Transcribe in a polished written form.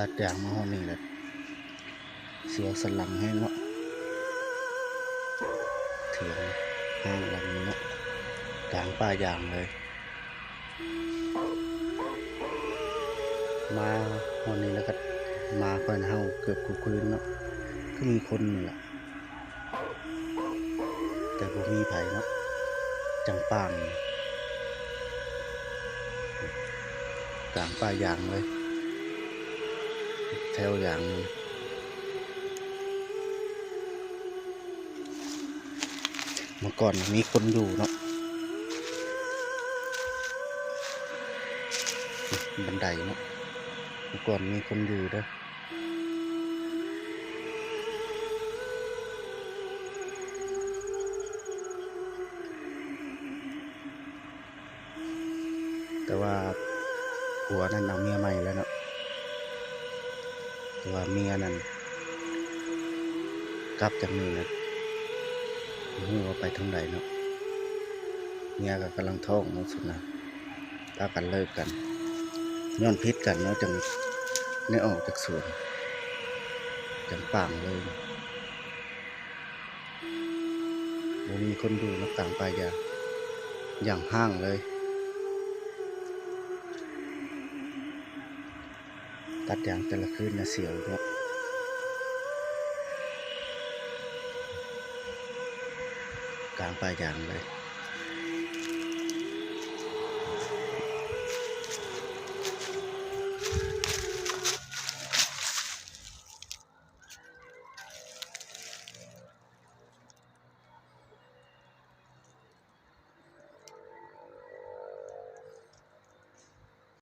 ตัดยางมาห้องนี่แหละเสียวสลังให้เนาะเถียงห้างหลังนี้เนาะกลางป่ายางเลยมาห้องนี้แล้วก็มาเพิ่นเฮาเกือบทุกคืนเนาะก็มีคนนี่แหละแต่บ่มีไผเนาะจังป่างกลางป่ายางเลยแถวยางเมื่อก่อนมีคนอยู่เนาะบันไดเนาะเมื่อก่อนมีคนอยู่เด้อแต่ว่าผัวนั่นเอาเมียใหม่แล้วเนาะแต่ว่าเมียนั่นกลับจากนี่นะหูว่าไปทางใดเนาะเมียก็กำลังท้องเนาะสุดนะพากันเลิกกันย้อนพิษกันเนาะจังได้ออกจากสวนจังป่างเลยบ่มีคนดูนักต่างป่ายางอย่างห้างเลยตัดยางแต่ละคืนนะเสียวเนาะกลางป่ายางเลย